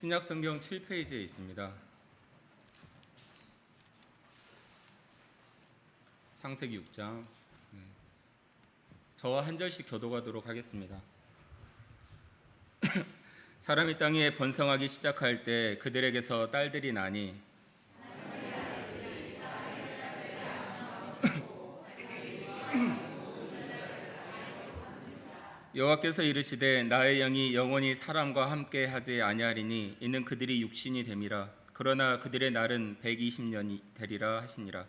신약 성경 7페이지에 있습니다. 창세기 6장. 저와 한 절씩 교독하도록 하겠습니다. 사람이 땅에 번성하기 시작할 때 그들에게서 딸들이 나니 여호와께서 이르시되 나의 영이 영원히 사람과 함께 하지 아니하리니 이는 그들이 육신이 됨이라. 그러나 그들의 날은 120년이 되리라 하시니라.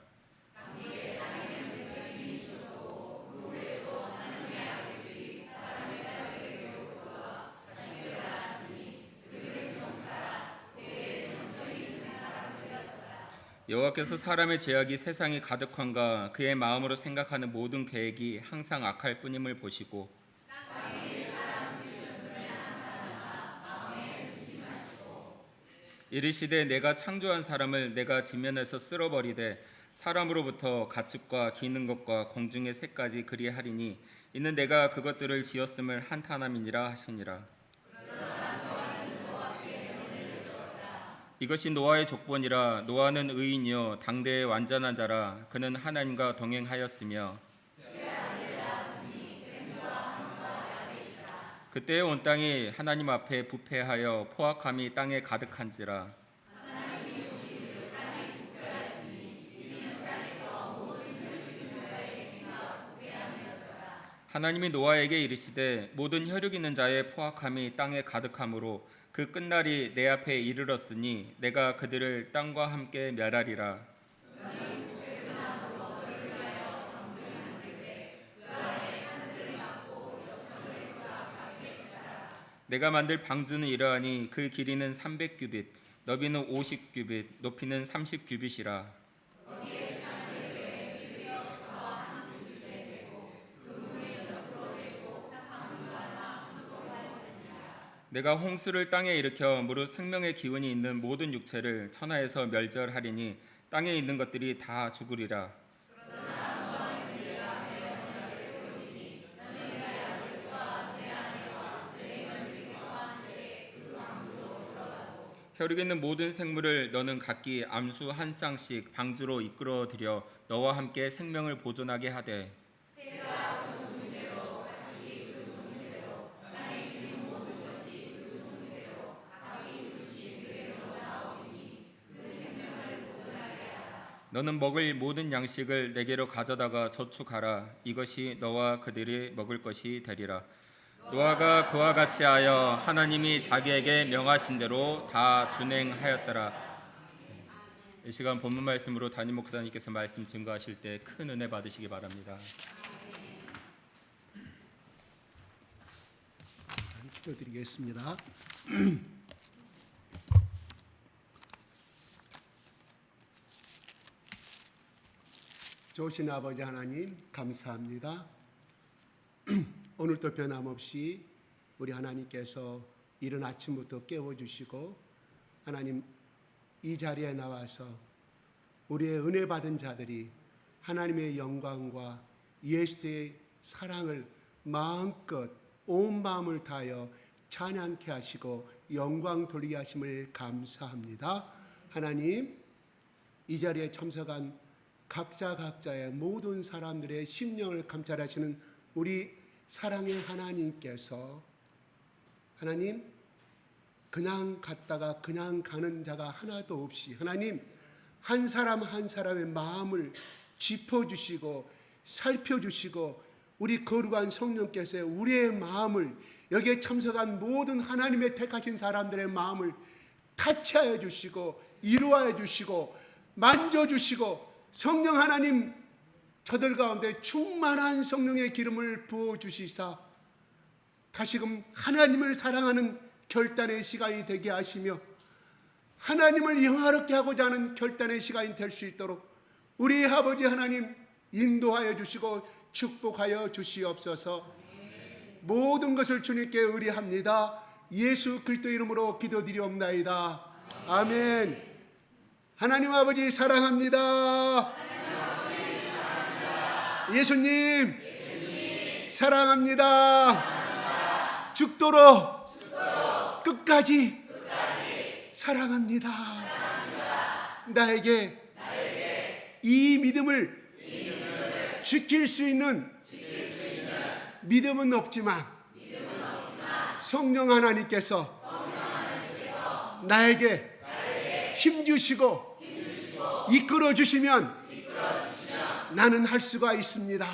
여호와께서 사람의 죄악이 세상에 가득한가 그의 마음으로 생각하는 모든 계획이 항상 악할 뿐임을 보시고 이르시되 내가 창조한 사람을 내가 지면에서 쓸어버리되 사람으로부터 가축과 기는 것과 공중의 새까지 그리하리니 이는 내가 그것들을 지었음을 한탄함이니라 하시니라. 이것이 노아의 족본이라. 노아는 의인이요 당대의 완전한 자라. 그는 하나님과 동행하였으며 그때의 온 땅이 하나님 앞에 부패하여 포악함이 땅에 가득한지라. 하나님이 노아에게 이르시되 모든 혈육 있는 자의 포악함이 땅에 가득하므로 그 끝날이 내 앞에 이르렀으니 내가 그들을 땅과 함께 멸하리라. 내가 만들 방주는 이러하니 그 길이는 300규빗, 너비는 50규빗, 높이는 30규빗이라. 내가 홍수를 땅에 일으켜 무릇 생명의 기운이 있는 모든 육체를 천하에서 멸절하리니 땅에 있는 것들이 다 죽으리라. 혈육 있는 모든 생물을 너는 각기 암수 한 쌍씩 방주로 이끌어들여 너와 함께 생명을 보존하게 하되 너는 먹을 모든 양식을 내게로 가져다가 저축하라. 이것이 너와 그들이 먹을 것이 되리라. 노아가 그와 같이 하여 하나님이 자기에게 명하신 대로 다 준행하였더라. 이 시간 본문 말씀으로 담임 목사님께서 말씀 증거하실 때 큰 은혜 받으시기 바랍니다. 기도드리겠습니다. 좋으신 아버지 하나님 감사합니다. 오늘도 변함없이 우리 하나님께서 이른 아침부터 깨워주시고 하나님 이 자리에 나와서 우리의 은혜 받은 자들이 하나님의 영광과 예수의 사랑을 마음껏 온 마음을 다하여 찬양케 하시고 영광 돌리게 하심을 감사합니다. 하나님 이 자리에 참석한 각자의 모든 사람들의 심령을 감찰하시는 우리 사랑의 하나님께서 하나님 그냥 갔다가 그냥 가는 자가 하나도 없이 하나님 한 사람 한 사람의 마음을 짚어주시고 살펴주시고 우리 거룩한 성령께서 우리의 마음을 여기에 참석한 모든 하나님의 택하신 사람들의 마음을 타치하여 주시고 이루하여 주시고 만져주시고 성령 하나님 저들 가운데 충만한 성령의 기름을 부어주시사 다시금 하나님을 사랑하는 결단의 시간이 되게 하시며 하나님을 영화롭게 하고자 하는 결단의 시간이 될 수 있도록 우리 아버지 하나님 인도하여 주시고 축복하여 주시옵소서. 모든 것을 주님께 의뢰합니다. 예수 그리스도 이름으로 기도드리옵나이다. 아멘. 하나님 아버지 사랑합니다. 예수님 사랑합니다. 죽도록 끝까지 사랑합니다. 나에게 이 믿음을 지킬 수 있는 믿음은 없지만 성령 하나님께서 나에게 힘주시고 이끌어 주시면 나는 할 수가 있습니다.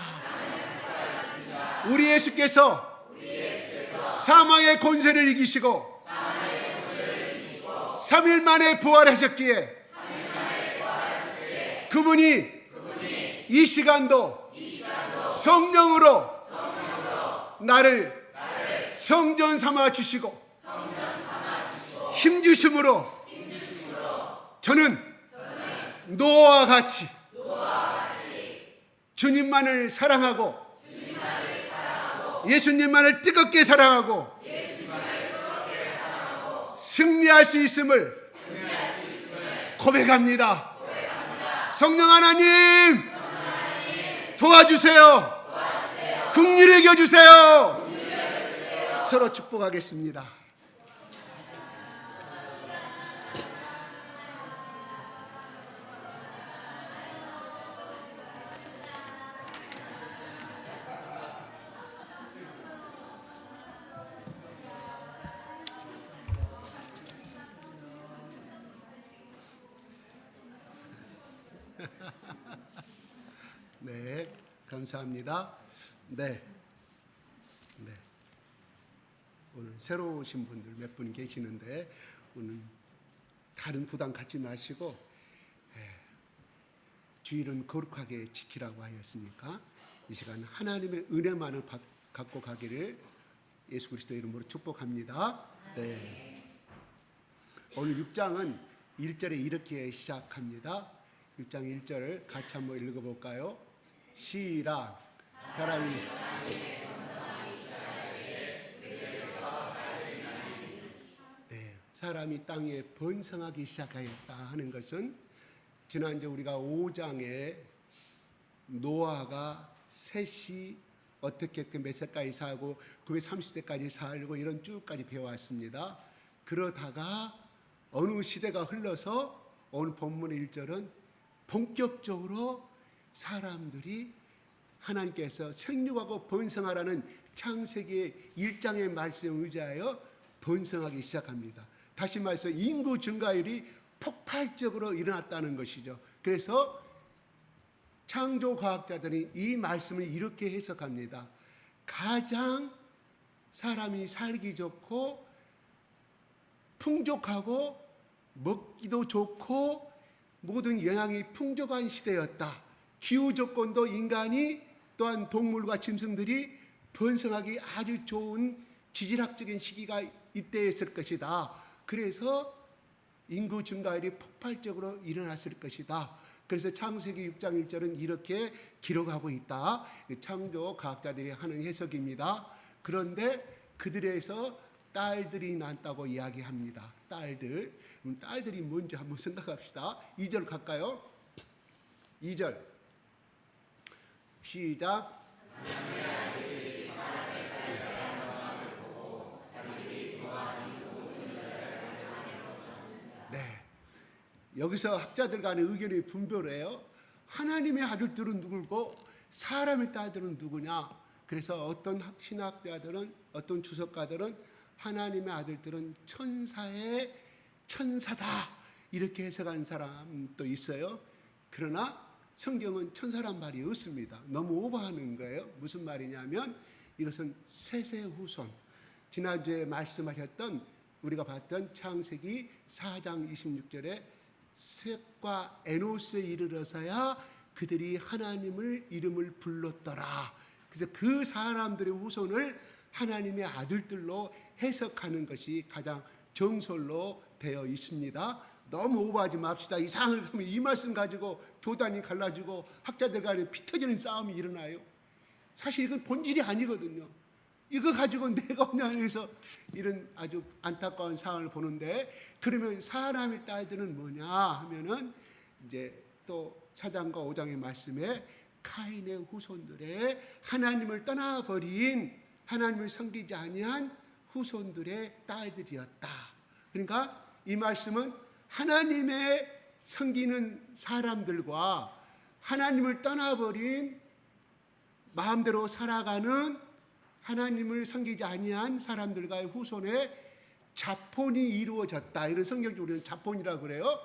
우리 예수께서 사망의 권세를 이기시고 3일 만에 부활하셨기에 그분이 이 시간도 성령으로 나를 성전 삼아 주시고 힘 주심으로 저는 노아와 같이 주님만을 사랑하고 예수님만을 뜨겁게 사랑하고 승리할 수 있음을 고백합니다. 성령 하나님 도와주세요. 긍휼히 여겨주세요. 서로 축복하겠습니다. 네, 감사합니다. 네. 오늘 새로 오신 분들 몇 분 계시는데 오늘 다른 부담 갖지 마시고 주일은 거룩하게 지키라고 하였으니까 이 시간 하나님의 은혜만을 갖고 가기를 예수 그리스도 이름으로 축복합니다. 네. 오늘 6장은 1절에 이렇게 시작합니다. 6장 1절을 같이 한번 읽어볼까요? 시작. 사람이 사람이 땅에 번성하기 시작하였다 하는 것은 지난주 우리가 5장에 노아가 셋이 어떻게 몇 세까지 살고 930세까지 살고 이런 쭉까지 배워왔습니다. 그러다가 어느 시대가 흘러서 오늘 본문의 1절은 본격적으로 사람들이 하나님께서 생육하고 번성하라는 창세기 1장의 말씀을 의지하여 번성하기 시작합니다. 다시 말해서 인구 증가율이 폭발적으로 일어났다는 것이죠. 그래서 창조과학자들이 이 말씀을 이렇게 해석합니다. 가장 사람이 살기 좋고 풍족하고 먹기도 좋고 모든 영양이 풍족한 시대였다. 기후 조건도 인간이 또한 동물과 짐승들이 번성하기 아주 좋은 지질학적인 시기가 이때였을 것이다. 그래서 인구 증가율이 폭발적으로 일어났을 것이다. 그래서 창세기 6장 1절은 이렇게 기록하고 있다. 창조 과학자들이 하는 해석입니다. 그런데 그들에서 딸들이 낳았다고 이야기합니다. 딸들이 뭔지 한번 생각합시다. 2절 갈까요? 2절 시작. 네, 여기서 학자들 간의 의견이 분별해요. 하나님의 아들들은 누구고 사람의 딸들은 누구냐. 그래서 어떤 신학자들은 어떤 주석가들은 하나님의 아들들은 천사의 천사다 이렇게 해석하는 사람도 있어요. 그러나 성경은 천사란 말이 없습니다. 너무 오버하는 거예요. 무슨 말이냐면 이것은 셋의 후손. 지난주에 말씀하셨던 우리가 봤던 창세기 4장 26절에 셋과 에노스에 이르러서야 그들이 하나님을 이름을 불렀더라. 그래서 그 사람들의 후손을 하나님의 아들들로 해석하는 것이 가장 정설로 되어 있습니다. 너무 오버하지 맙시다. 이상을 하면 이 말씀 가지고 교단이 갈라지고 학자들 간에 피 터지는 싸움이 일어나요. 사실 이건 본질이 아니거든요. 이거 가지고 내가 언양에서 이런 아주 안타까운 상황을 보는데, 그러면 사람의 딸들은 뭐냐 하면은 이제 또 4장과 5장의 말씀에 카인의 후손들의 하나님을 떠나버린 하나님을 섬기지 아니한 후손들의 딸들이었다. 그러니까 이 말씀은 하나님의 섬기는 사람들과 하나님을 떠나버린 마음대로 살아가는 하나님을 섬기지 아니한 사람들과의 후손의 자폰이 이루어졌다. 이런 성경적으로는 자폰이라고 그래요.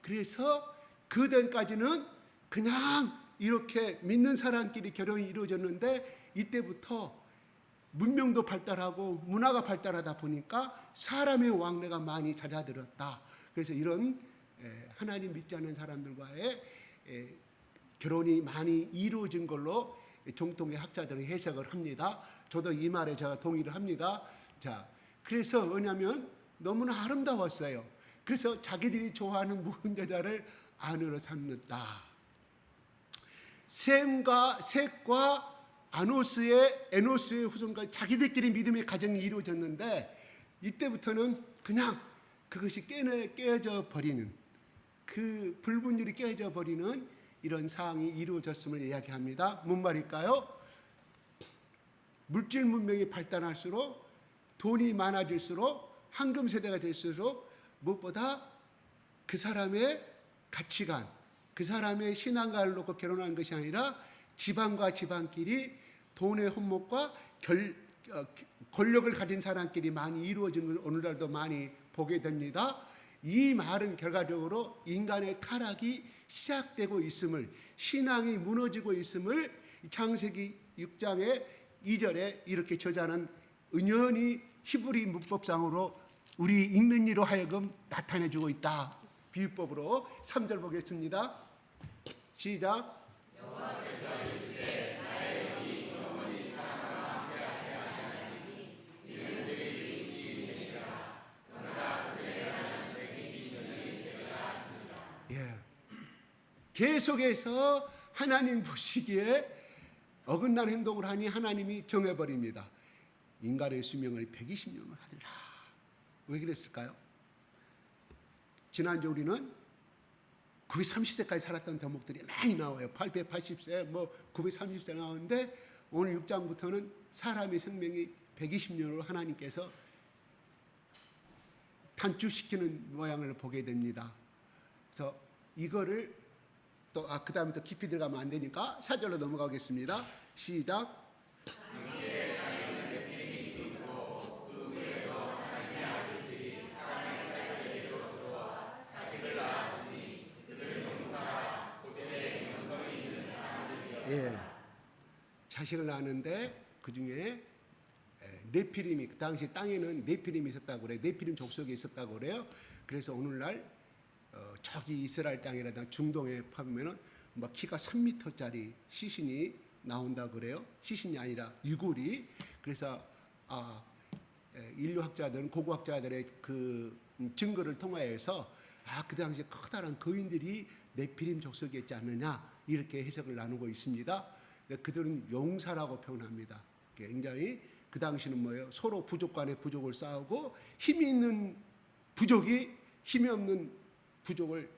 그래서 그 전까지는 그냥 이렇게 믿는 사람끼리 결혼이 이루어졌는데 이때부터 문명도 발달하고 문화가 발달하다 보니까 사람의 왕래가 많이 잦아들었다. 그래서 이런 하나님 믿지 않는 사람들과의 결혼이 많이 이루어진 걸로 정통의 학자들은 해석을 합니다. 저도 이 말에 제가 동의를 합니다. 자, 그래서 뭐냐면 너무나 아름다웠어요. 그래서 자기들이 좋아하는 묵은 여자를 아내로 삼는다. 셋과 에노스의 후손과 자기들끼리 믿음의 가정이 이루어졌는데 이때부터는 그냥 그것이 깨어져 버리는, 그 불분율이 깨어져 버리는 이런 상황이 이루어졌음을 이야기합니다. 뭔 말일까요? 물질 문명이 발달할수록 돈이 많아질수록 황금 세대가 될수록 무엇보다 그 사람의 가치관, 그 사람의 신앙가를 놓고 결혼하는 것이 아니라 집안과 집안끼리 돈의 혼목과 권력을 가진 사람끼리 많이 이루어지는 것을 오늘날도 많이 보게 됩니다. 이 말은 결과적으로 인간의 타락이 시작되고 있음을, 신앙이 무너지고 있음을 창세기 6장의 2절에 이렇게 저자는 은연히 히브리 문법상으로 우리 읽는 이로 하여금 나타내주고 있다. 비유법으로 3절 보겠습니다. 시작. 계속해서 하나님 보시기에 어긋난 행동을 하니 하나님이 정해버립니다. 인간의 수명을 120년을 하리라. 왜 그랬을까요? 지난주 우리는 930세까지 살았던 대목들이 많이 나와요. 880세, 930세 나오는데 오늘 6장부터는 사람의 생명이 120년으로 하나님께서 단축시키는 모양을 보게 됩니다. 그래서 이거를 또 그 다음에 또 깊이 들어가면 안 되니까 4절로 넘어가겠습니다. 시작. 예, 자식을 낳았는데 그 중에 네피림이, 그 당시 땅에는 네피림이 있었다고 그래요. 네피림 족속이 있었다고 그래요. 그래서 오늘날 저기 이스라엘 땅이라든가 중동에 파보면은 키가 3m짜리 시신이 나온다고 그래요. 시신이 아니라 유골이. 그래서 인류학자들은, 고고학자들의 그 증거를 통하여서 그 당시에 커다란 거인들이 네피림 족속이었지 않느냐 이렇게 해석을 나누고 있습니다. 그들은 용사라고 표현합니다. 굉장히 그 당시는 뭐예요? 서로 부족 간에 부족을 쌓고 힘이 있는 부족이 힘이 없는 부족을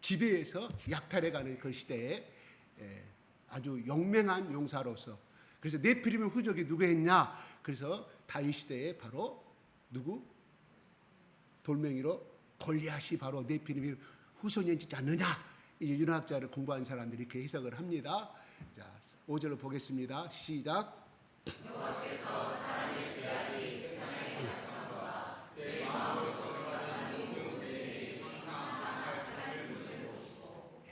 지배해서 약탈해가는 그 시대에 아주 용맹한 용사로서, 그래서 네피림의 후족이 누구였냐? 그래서 다윗 시대에 바로 누구? 돌멩이로 골리앗이 바로 네피림의 후손이었지 않느냐? 이제 윤학자를 공부한 사람들이 이렇게 해석을 합니다. 자, 5절을 보겠습니다. 시작. 여호와께서 사람의 죄악이 세상에 나타나거나 내 마음을 저주하는 누구에게 항상 하나님을 보시고.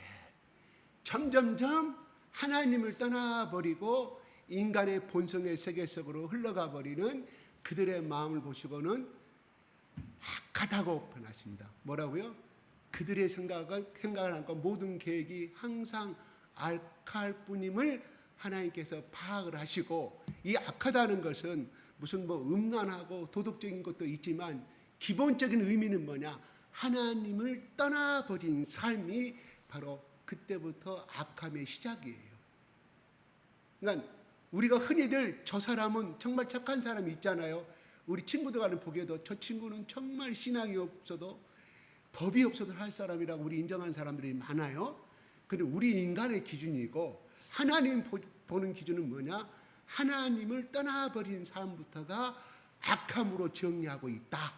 점점점 하나님을 떠나버리고 인간의 본성의 세계 속으로 흘러가 버리는 그들의 마음을 보시고는 악하다고 표현하십니다. 뭐라고요? 그들의 생각을 하고 모든 계획이 항상 악할 뿐임을 하나님께서 파악을 하시고, 이 악하다는 것은 무슨 음란하고 도덕적인 것도 있지만 기본적인 의미는 뭐냐? 하나님을 떠나버린 삶이 바로 그때부터 악함의 시작이에요. 그러니까 우리가 흔히들 저 사람은 정말 착한 사람이 있잖아요. 우리 친구들 간에 보기에도 저 친구는 정말 신앙이 없어도 법이 없어도 할 사람이라고 우리 인정하는 사람들이 많아요. 그런데 우리 인간의 기준이고 하나님 보는 기준은 뭐냐? 하나님을 떠나버린 삶부터가 악함으로 정리하고 있다.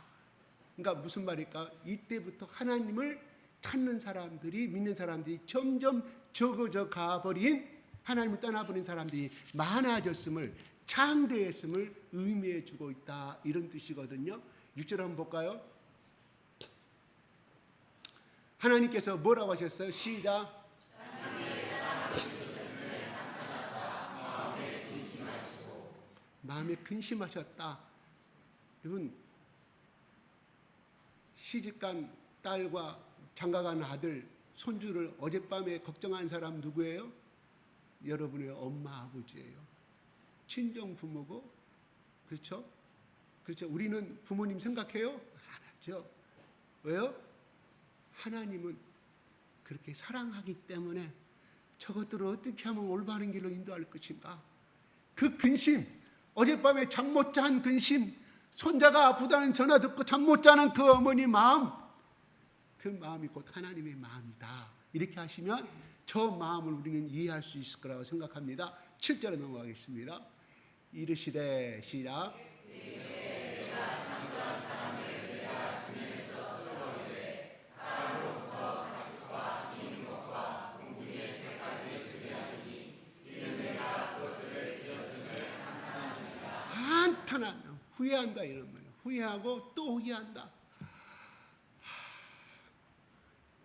그러니까 무슨 말일까? 이때부터 하나님을 찾는 사람들이, 믿는 사람들이 점점 적어져 가버린, 하나님을 떠나버린 사람들이 많아졌음을, 창대했음을 의미해 주고 있다, 이런 뜻이거든요. 6절 한번 볼까요? 하나님께서 뭐라고 하셨어요? 시작. 마음에 근심하셨다. 여러분, 시집간 딸과 장가간 아들, 손주를 어젯밤에 걱정한 사람 누구예요? 여러분의 엄마, 아버지예요. 친정 부모고, 그렇죠? 그렇죠. 우리는 부모님 생각해요? 안 하죠. 왜요? 하나님은 그렇게 사랑하기 때문에 저것들을 어떻게 하면 올바른 길로 인도할 것인가? 그 근심, 어젯밤에 잠 못 잔 근심, 손자가 아프다는 전화 듣고 잠 못 자는 그 어머니 마음, 그 마음이 곧 하나님의 마음이다. 이렇게 하시면 저 마음을 우리는 이해할 수 있을 거라고 생각합니다. 7절에 넘어가겠습니다. 이르시되, 시작. 한탄하며 후회한다, 이런 말이에요. 후회하고 또 후회한다.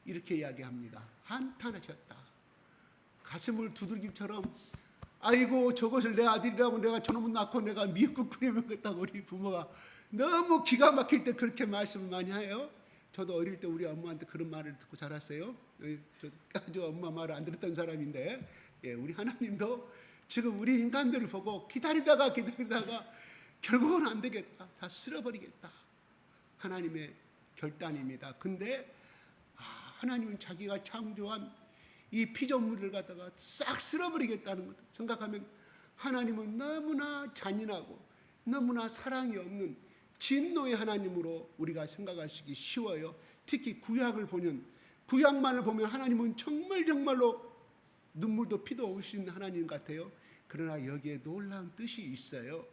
이렇게 이야기합니다. 한탄하셨다. 가슴을 두들김처럼, 아이고 저것을 내 아들이라고 내가 저놈을 낳고 내가 미국 그려먹겠다고 우리 부모가 너무 기가 막힐 때 그렇게 말씀을 많이 해요. 저도 어릴 때 우리 엄마한테 그런 말을 듣고 자랐어요. 저 아주 엄마 말을 안 들었던 사람인데, 우리 하나님도 지금 우리 인간들을 보고 기다리다가 결국은 안 되겠다, 다 쓸어버리겠다, 하나님의 결단입니다. 근데 하나님은 자기가 창조한 이 피조물을 갖다가 싹 쓸어버리겠다는 것을 생각하면 하나님은 너무나 잔인하고 너무나 사랑이 없는 진노의 하나님으로 우리가 생각하시기 쉬워요. 특히 구약을 보면, 구약만을 보면 하나님은 정말로 눈물도 피도 없으신 하나님 같아요. 그러나 여기에 놀라운 뜻이 있어요.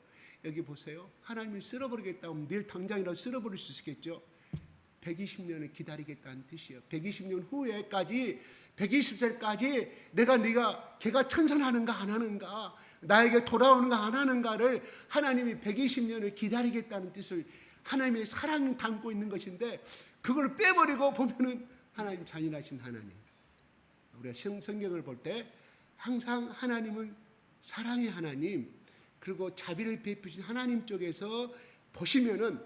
여기 보세요. 하나님이 쓸어버리겠다고 하면 내일 당장이라도 쓸어버릴 수 있겠죠. 120년을 기다리겠다는 뜻이에요. 120년 후에까지, 120세까지 네가 걔가 천선하는가 안 하는가, 나에게 돌아오는가 안 하는가를 하나님이 120년을 기다리겠다는 뜻을, 하나님의 사랑을 담고 있는 것인데, 그걸 빼버리고 보면은 하나님 잔인하신 하나님. 우리가 성경을 볼 때 항상 하나님은 사랑의 하나님, 그리고 자비를 베푸신 하나님 쪽에서 보시면은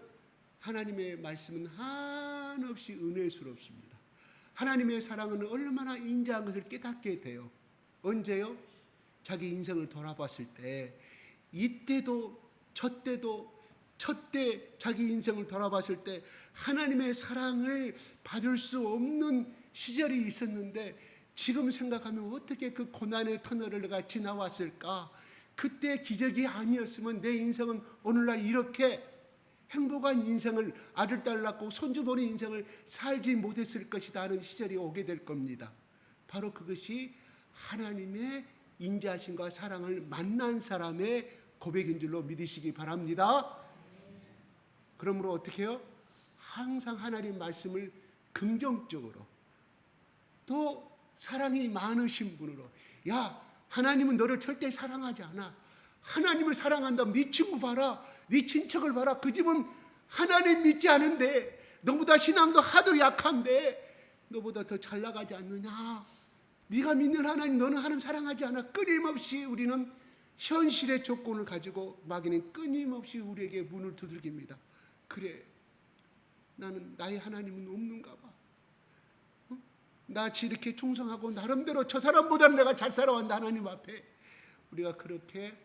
하나님의 말씀은 한없이 은혜스럽습니다. 하나님의 사랑은 얼마나 인자한 것을 깨닫게 돼요. 언제요? 자기 인생을 돌아봤을 때, 이때도 첫때 자기 인생을 돌아봤을 때 하나님의 사랑을 받을 수 없는 시절이 있었는데, 지금 생각하면 어떻게 그 고난의 터널을 내가 지나왔을까? 그때 기적이 아니었으면 내 인생은 오늘날 이렇게 행복한 인생을, 아들 딸 낳고 손주 보는 인생을 살지 못했을 것이다 하는 시절이 오게 될 겁니다. 바로 그것이 하나님의 인자심과 사랑을 만난 사람의 고백인 줄로 믿으시기 바랍니다. 그러므로 어떻게 해요? 항상 하나님 말씀을 긍정적으로, 또 사랑이 많으신 분으로, 야, 하나님은 너를 절대 사랑하지 않아. 하나님을 사랑한다. 네 친구 봐라, 네 친척을 봐라. 그 집은 하나님 믿지 않은데, 너보다 신앙도 하도 약한데 너보다 더 잘 나가지 않느냐. 네가 믿는 하나님, 너는 하나님 사랑하지 않아. 끊임없이 우리는 현실의 조건을 가지고 마귀는 끊임없이 우리에게 문을 두들깁니다. 그래, 나는 나의 하나님은 없는가 봐. 나같이 이렇게 충성하고 나름대로 저 사람보다는 내가 잘 살아왔다 하나님 앞에 우리가 그렇게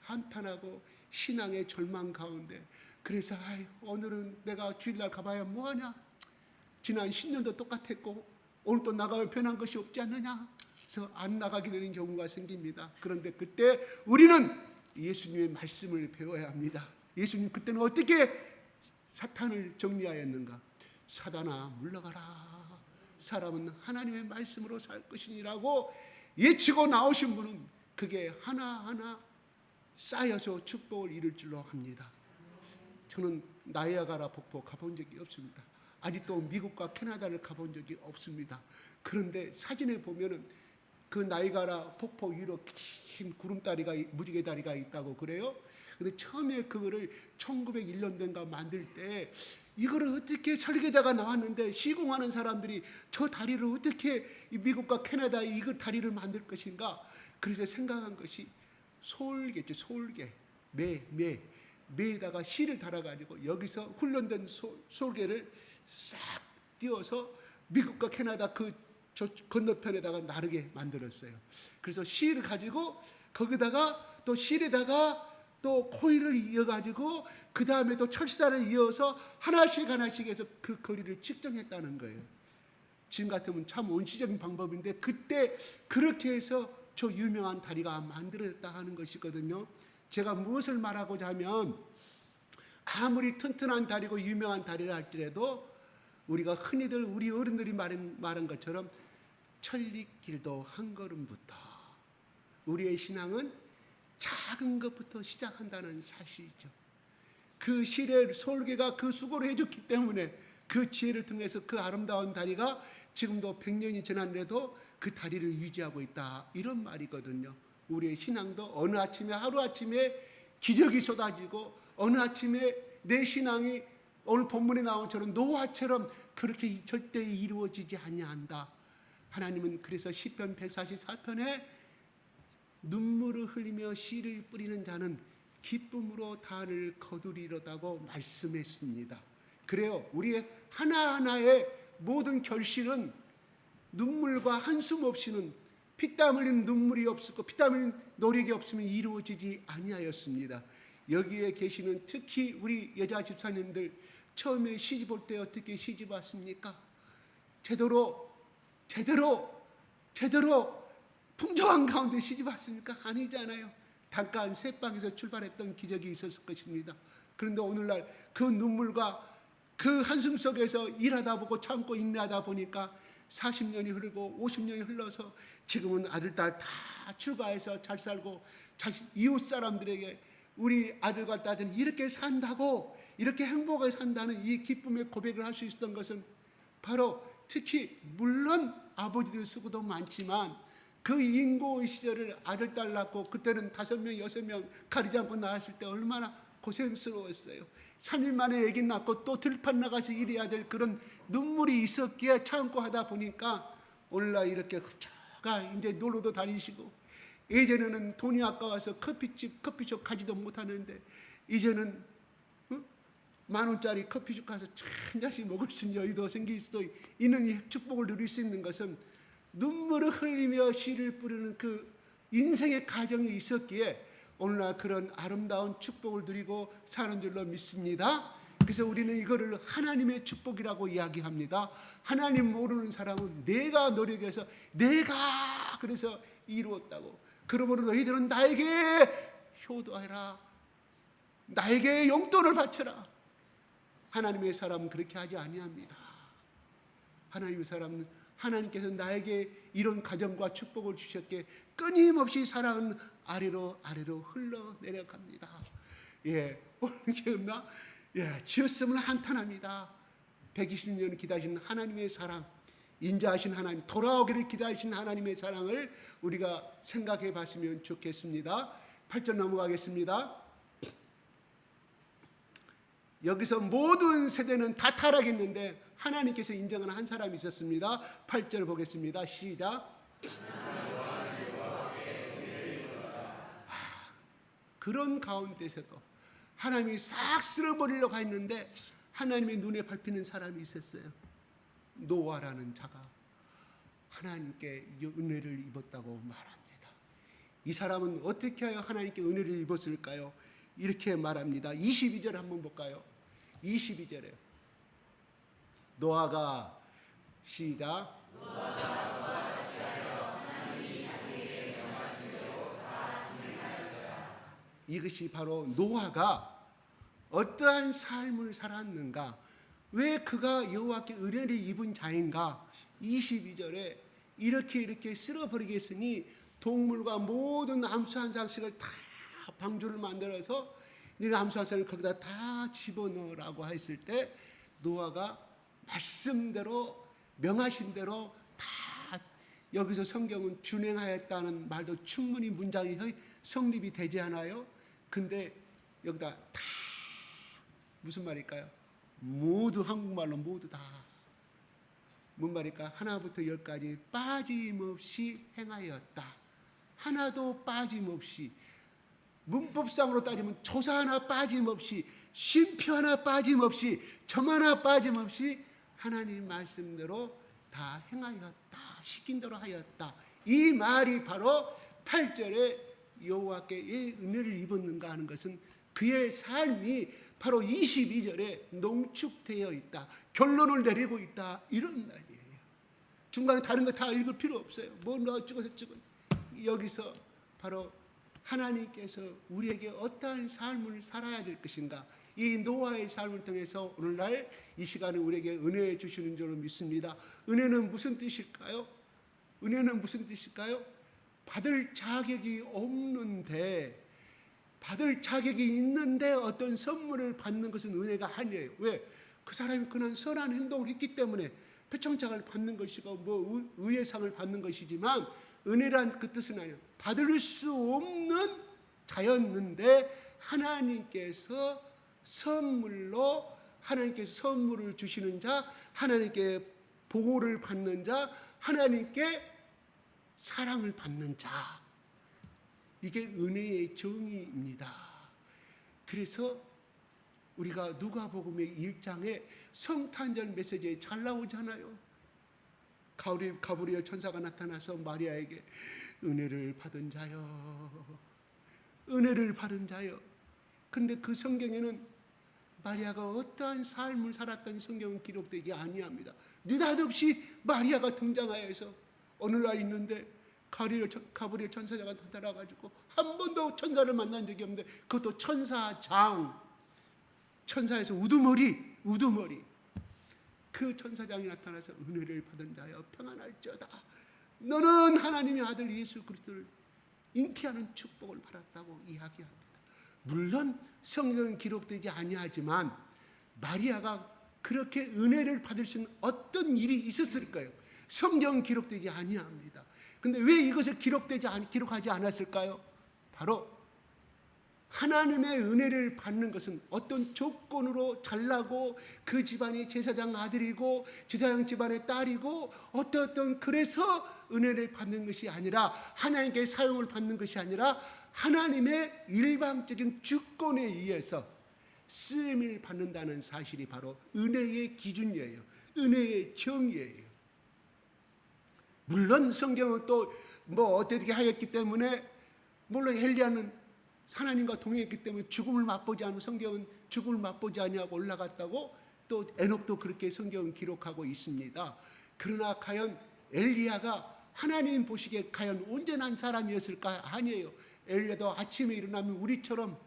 한탄하고 신앙의 절망 가운데, 그래서 오늘은 내가 주일날 가봐야 뭐하냐, 지난 10년도 똑같았고 오늘 또 나가면 변한 것이 없지 않느냐, 그래서 안 나가게 되는 경우가 생깁니다. 그런데 그때 우리는 예수님의 말씀을 배워야 합니다. 예수님 그때는 어떻게 사탄을 정리하였는가? 사단아 물러가라, 사람은 하나님의 말씀으로 살 것이니라고 예치고 나오신 분은 그게 하나하나 쌓여서 축복을 이룰 줄로 합니다. 저는 나이아가라 폭포 가본 적이 없습니다. 아직도 미국과 캐나다를 가본 적이 없습니다. 그런데 사진에 보면은 그 나이아가라 폭포 위로 긴 구름다리가, 무지개 다리가 있다고 그래요. 근데 처음에 그거를 1901년도인가 만들 때 이거를 어떻게 설계자가 나왔는데 시공하는 사람들이 저 다리를 어떻게 미국과 캐나다에 이거 다리를 만들 것인가. 그래서 생각한 것이 소울개죠. 소울개. 매에다가 실을 달아가지고 여기서 훈련된 소울개를 싹 띄워서 미국과 캐나다 저 건너편에다가 나르게 만들었어요. 그래서 실을 가지고 거기다가 또 실에다가 또 코일을 이어가지고 그 다음에 또 철사를 이어서 하나씩 해서 그 거리를 측정했다는 거예요. 지금 같으면 참 원시적인 방법인데 그때 그렇게 해서 저 유명한 다리가 만들어졌다 하는 것이거든요. 제가 무엇을 말하고자 하면 아무리 튼튼한 다리고 유명한 다리를 할지라도 우리가 흔히들 우리 어른들이 말한 것처럼 천리길도 한 걸음부터, 우리의 신앙은 작은 것부터 시작한다는 사실이죠. 그 실의 설계가 그 수고를 해줬기 때문에 그 지혜를 통해서 그 아름다운 다리가 지금도 100년이 지났는데도 그 다리를 유지하고 있다, 이런 말이거든요. 우리의 신앙도 어느 아침에 하루아침에 기적이 쏟아지고 어느 아침에 내 신앙이 오늘 본문에 나온 처럼 노아처럼 그렇게 절대 이루어지지 아니한다. 하나님은 그래서 시편 144편에 눈물을 흘리며 씨를 뿌리는 자는 기쁨으로 단을 거두리로다고 말씀했습니다. 그래요. 우리의 하나하나의 모든 결실은 눈물과 한숨 없이는, 피땀 흘린 눈물이 없었고 피땀 흘린 노력이 없으면 이루어지지 아니하였습니다. 여기에 계시는 특히 우리 여자 집사님들 처음에 시집 올 때 어떻게 시집 왔습니까? 제대로 풍성한 가운데 시집 왔습니까? 아니잖아요. 잠깐 새방에서 출발했던 기적이 있었을 것입니다. 그런데 오늘날 그 눈물과 그 한숨 속에서 일하다 보고 참고 인내하다 보니까 40년이 흐르고 50년이 흘러서 지금은 아들, 딸 다 출가해서 잘 살고 이웃 사람들에게 우리 아들과 딸들은 이렇게 산다고, 이렇게 행복하게 산다는 이 기쁨의 고백을 할 수 있었던 것은 바로 특히 물론 아버지들 수고도 많지만 그 인고 시절을 아들, 딸 낳고 그때는 5명, 6명 가리지 않고 낳았을 때 얼마나 고생스러웠어요. 3일 만에 아기 낳고 또 들판 나가서 일해야 될 그런 눈물이 있었기에 참고 하다 보니까 오늘날 이렇게 흡족가 이제 놀러도 다니시고, 예전에는 돈이 아까워서 커피집, 커피숍 가지도 못하는데 이제는 10,000원짜리 커피숍 가서 한 잔씩 먹을 수 있는 여유도 생길 수도 있는 이 축복을 누릴 수 있는 것은 눈물을 흘리며 씨를 뿌리는 그 인생의 가정이 있었기에 오늘날 그런 아름다운 축복을 누리고 사는 줄로 믿습니다. 그래서 우리는 이거를 하나님의 축복이라고 이야기합니다. 하나님 모르는 사람은 내가 노력해서 내가 그래서 이루었다고, 그러므로 너희들은 나에게 효도하라, 나에게 용돈을 바쳐라. 하나님의 사람은 그렇게 하지 아니합니다. 하나님의 사람은 하나님께서 나에게 이런 가정과 축복을 주셨기에 끊임없이 사랑은 아래로 흘러내려갑니다. 예, 오늘 기억나? 예, 지었음을 한탄합니다. 120년 기다리신 하나님의 사랑, 인자하신 하나님, 돌아오기를 기다리신 하나님의 사랑을 우리가 생각해 봤으면 좋겠습니다. 8절 넘어가겠습니다. 여기서 모든 세대는 다 타락했는데 하나님께서 인정하는 한 사람이 있었습니다. 8절 보겠습니다. 시작. 그런 가운데서도 하나님이 싹 쓸어버리려고 했는데 하나님의 눈에 밟히는 사람이 있었어요. 노아라는 자가 하나님께 은혜를 입었다고 말합니다. 이 사람은 어떻게 하여 하나님께 은혜를 입었을까요? 이렇게 말합니다. 22절 한번 볼까요? 22절에 노아가 시작. 이것이 바로 노아가 어떠한 삶을 살았는가, 왜 그가 여호와께 은혜를 입은 자인가. 22절에 이렇게 쓸어버리겠으니 동물과 모든 암수 한 상씩을 다 방주를 만들어서 너네 암소화살을 거기다 다 집어넣으라고 했을 때 노아가 말씀대로 명하신 대로 다 여기서 성경은 준행하였다는 말도 충분히 문장이 성립이 되지 않아요? 근데 여기다 다 무슨 말일까요? 모두 한국말로 모두 다 뭔 말일까? 하나부터 열까지 빠짐없이 행하였다. 하나도 빠짐없이, 문법상으로 따지면 조사 하나 빠짐없이, 쉼표 하나 빠짐없이, 점 하나 빠짐없이 하나님 말씀대로 다 행하였다. 시킨 대로 하였다. 이 말이 바로 8절에 여호와께 왜 은혜를 입었는가 하는 것은 그의 삶이 바로 22절에 농축되어 있다. 결론을 내리고 있다. 이런 말이에요. 중간에 다른 거 다 읽을 필요 없어요. 뭐 어쩌고 저쩌고. 여기서 바로 하나님께서 우리에게 어떠한 삶을 살아야 될 것인가, 이 노아의 삶을 통해서 오늘날 이 시간에 우리에게 은혜 주시는 줄로 믿습니다. 은혜는 무슨 뜻일까요? 은혜는 무슨 뜻일까요? 받을 자격이 없는데, 받을 자격이 있는데 어떤 선물을 받는 것은 은혜가 아니에요. 왜? 그 사람이 그냥 선한 행동을 했기 때문에 표창장을 받는 것이고 뭐 의의 상을 받는 것이지만, 은혜란 그 뜻은 아니에요. 받을 수 없는 자였는데 하나님께서 선물로, 하나님께서 선물을 주시는 자, 하나님께 보호를 받는 자, 하나님께 사랑을 받는 자, 이게 은혜의 정의입니다. 그래서 우리가 누가복음의 1장에 성탄절 메시지에 잘 나오잖아요. 가브리엘 천사가 나타나서 마리아에게 은혜를 받은 자여, 은혜를 받은 자여. 그런데 그 성경에는 마리아가 어떠한 삶을 살았던 성경은 기록되지 아니합니다. 느닷없이 마리아가 등장하여서 오늘날 있는데 가브리엘 천사가 나타나가지고 한 번도 천사를 만난 적이 없는데, 그것도 천사장, 천사에서 우두머리, 그 천사장이 나타나서 은혜를 받은 자여 평안할지어다. 너는 하나님의 아들 예수 그리스도를 잉태하는 축복을 받았다고 이야기합니다. 물론 성경은 기록되지 아니하지만 마리아가 그렇게 은혜를 받을 수 있는 어떤 일이 있었을까요? 성경은 기록되지 아니합니다. 근데 왜 이것을 기록하지 않았을까요? 바로 하나님의 은혜를 받는 것은 어떤 조건으로 잘나고 그 집안이 제사장 아들이고 제사장 집안의 딸이고 어떤 그래서 은혜를 받는 것이 아니라, 하나님께 사용을 받는 것이 아니라 하나님의 일방적인 주권에 의해서 쓰임을 받는다는 사실이 바로 은혜의 기준이에요. 은혜의 정의예요. 물론 성경은 또 뭐 어떻게 하였기 때문에, 물론 엘리야는 하나님과 동행했기 때문에 죽음을 맛보지 않은, 성경은 죽음을 맛보지 아니하고 올라갔다고, 또 에녹도 그렇게 성경은 기록하고 있습니다. 그러나 과연 엘리야가 하나님 보시기에 과연 온전한 사람이었을까? 아니에요. 엘리야도 아침에 일어나면 우리처럼,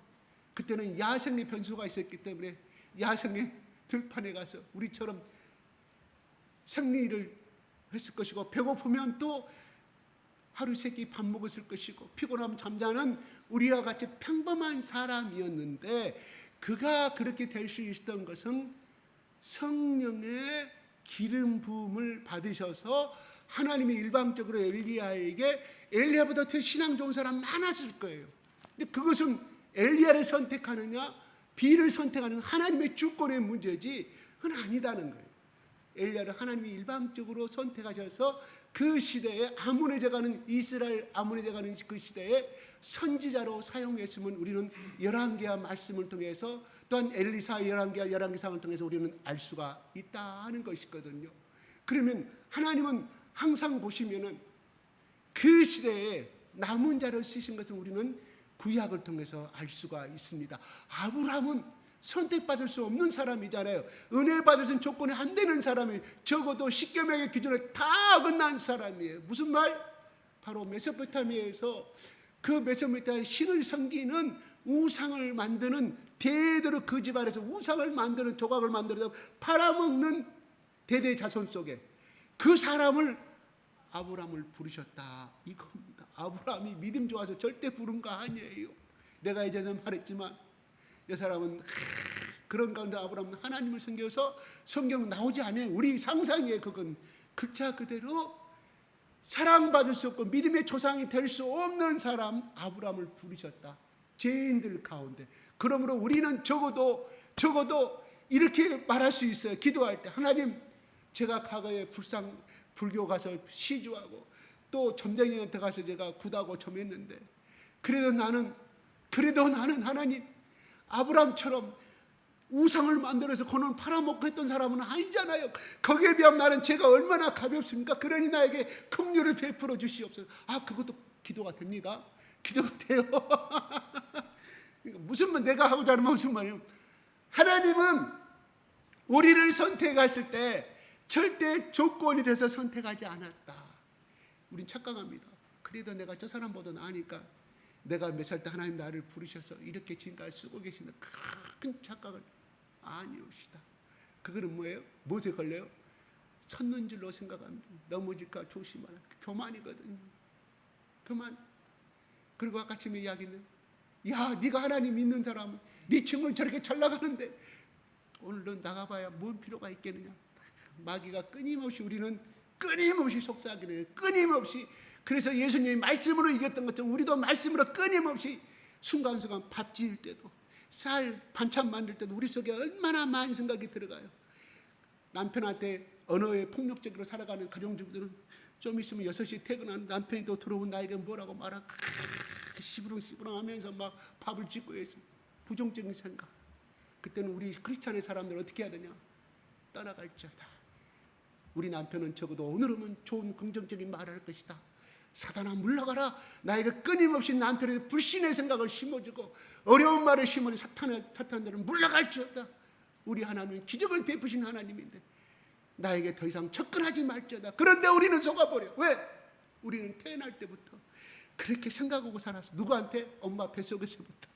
그때는 야생의 변수가 있었기 때문에 야생의 들판에 가서 우리처럼 생리를 했을 것이고, 배고프면 또 하루 세 끼 밥 먹었을 것이고, 피곤하면 잠자는 우리와 같이 평범한 사람이었는데, 그가 그렇게 될 수 있었던 것은 성령의 기름 부음을 받으셔서 하나님이 일방적으로 엘리야보다 더 신앙 좋은 사람 많았을 거예요. 근데 그것은 엘리야를 선택하느냐 비를 선택하는 하나님의 주권의 문제지 그건 아니다는 거예요. 엘리야를 하나님이 일방적으로 선택하셔서 그 시대에 이스라엘 아몬에 가는 그 시대에 선지자로 사용했으면 우리는 열왕기하 말씀을 통해서, 또한 엘리사 열왕기상을 통해서 우리는 알 수가 있다 하는 것이거든요. 그러면 하나님은 항상 보시면은 그 시대에 남은 자를 쓰신 것은 우리는 구약을 통해서 알 수가 있습니다. 아브라함은 선택받을 수 없는 사람이잖아요. 은혜 받을 수 있는 조건이 안 되는 사람이, 적어도 십계명의 기준에 다 어긋난 사람이에요. 무슨 말? 바로 메소포타미아에서 그 메소포타미아 신을 섬기는 우상을 만드는, 대대로 그 집안에서 우상을 만드는, 조각을 만들어서 팔아먹는 대대 자손 속에 그 사람을 아브라함을 부르셨다 이겁니다. 아브라함이 믿음 좋아서 절대 부른 거 아니에요. 내가 예전에 말했지만 이 사람은 그런 가운데 아브라함은 하나님을 섬겨서 성경 나오지 않아요. 우리 상상이에요. 그건 글자 그대로 사랑받을 수 없고 믿음의 조상이 될 수 없는 사람 아브라함을 부르셨다. 죄인들 가운데. 그러므로 우리는 적어도 이렇게 말할 수 있어요. 기도할 때 하나님, 제가 과거에 불교 가서 시주하고 또 점쟁이한테 가서 제가 굿하고 점했는데 그래도 나는 하나님 아브라함처럼 우상을 만들어서 그놈 팔아먹고 했던 사람은 아니잖아요. 거기에 비하면 나는 죄가 얼마나 가볍습니까? 그러니 나에게 긍휼을 베풀어 주시옵소서. 그것도 기도가 됩니다. 기도가 돼요. 무슨 말, 내가 하고자 하는 무슨 말이에요? 하나님은 우리를 선택했을 때 절대 조건이 돼서 선택하지 않았다. 우린 착각합니다. 그래도 내가 저 사람보다 나으니까 내가 몇 살 때 하나님 나를 부르셔서 이렇게 지금까지 쓰고 계시는 큰 착각을 아니옵시다. 그거는 뭐예요? 무엇에 걸려요? 섰는 줄로 생각합니다. 넘어질까 조심하라. 교만이거든요. 교만. 그리고 아까 아침에 이야기는 네가 하나님 믿는 사람은 네 친구는 저렇게 잘 나가는데 오늘 너 나가봐야 뭔 필요가 있겠느냐. 마귀가 끊임없이 우리는 끊임없이 속삭이는 거예요. 끊임없이. 그래서 예수님이 말씀으로 이겼던 것처럼 우리도 말씀으로 끊임없이 순간순간 밥 지을 때도 쌀 반찬 만들 때도 우리 속에 얼마나 많은 생각이 들어가요. 남편한테 언어에 폭력적으로 살아가는 가정주부들은 좀 있으면 6시에 퇴근하는 남편이 또 들어오면 나에게 뭐라고 말하고 시부렁시부렁 하면서 막 밥을 짓고 해서 부정적인 생각. 그때는 우리 크리스찬의 사람들은 어떻게 해야 되냐? 떠나갈지어다. 우리 남편은 적어도 오늘은 좋은 긍정적인 말을 할 것이다. 사단아 물러가라. 나에게 끊임없이 남편에게 불신의 생각을 심어주고 어려운 말을 심어주고 사탄들은 물러갈지어다. 우리 하나님은 기적을 베푸신 하나님인데 나에게 더 이상 접근하지 말지어다. 그런데 우리는 속아버려. 왜? 우리는 태어날 때부터 그렇게 생각하고 살았어. 누구한테? 엄마 뱃속에서부터.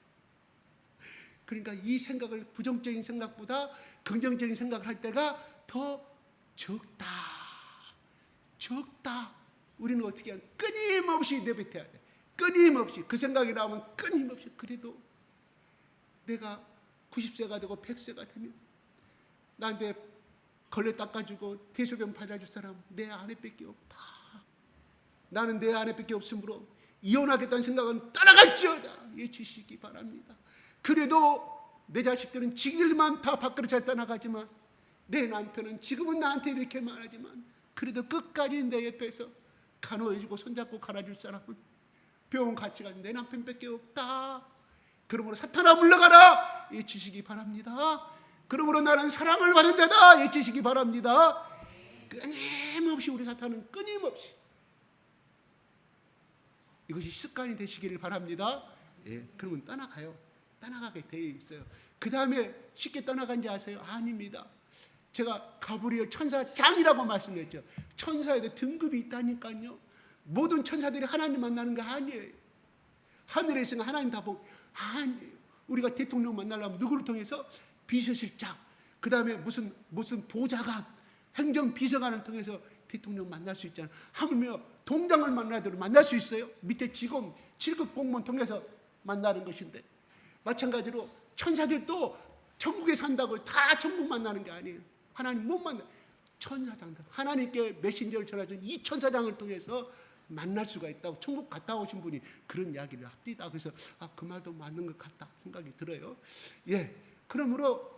그러니까 이 생각을 부정적인 생각보다 긍정적인 생각을 할 때가 더 적다. 우리는 어떻게 하냐? 끊임없이 내뱉어야 돼. 끊임없이. 그 생각이 나오면 끊임없이. 그래도 내가 90세가 되고 100세가 되면 나한테 걸레 닦아주고 대소변 받아줄 사람 내 아내밖에 없다. 나는 내 아내밖에 없으므로 이혼하겠다는 생각은 떠나갈지어다. 외치시기 바랍니다. 그래도 내 자식들은 지들만 다 밖으로 잘 떠나가지만 내 남편은 지금은 나한테 이렇게 말하지만 그래도 끝까지 내 옆에서 간호해주고 손잡고 갈아줄 사람은 병원 같이 가는 내 남편밖에 없다. 그러므로 사탄아 물러가라. 외치시기 바랍니다. 그러므로 나는 사랑을 받은 자다. 외치시기 바랍니다. 끊임없이 우리 사탄은 끊임없이 이것이 습관이 되시기를 바랍니다. 그러면 떠나가요. 떠나가게 되어 있어요. 그 다음에 쉽게 떠나간지 아세요? 아닙니다. 제가 가브리엘 천사장이라고 말씀했죠. 천사에도 등급이 있다니까요. 모든 천사들이 하나님 만나는 거 아니에요. 하늘에 있으면 하나님 다 보고 아니에요. 우리가 대통령 만나려면 누구를 통해서? 비서실장, 그 다음에 무슨 보좌관, 행정비서관을 통해서 대통령 만날 수 있잖아요. 하물며 동장을 만나도 만날 수 있어요? 밑에 직원, 7급 공무원 통해서 만나는 것인데 마찬가지로 천사들도 천국에 산다고 다 천국 만나는 게 아니에요. 하나님 못 만나. 천사장들, 하나님께 메신저를 전해준 이 천사장을 통해서 만날 수가 있다고 천국 갔다 오신 분이 그런 이야기를 합니다. 그래서 그 말도 맞는 것 같다 생각이 들어요. 그러므로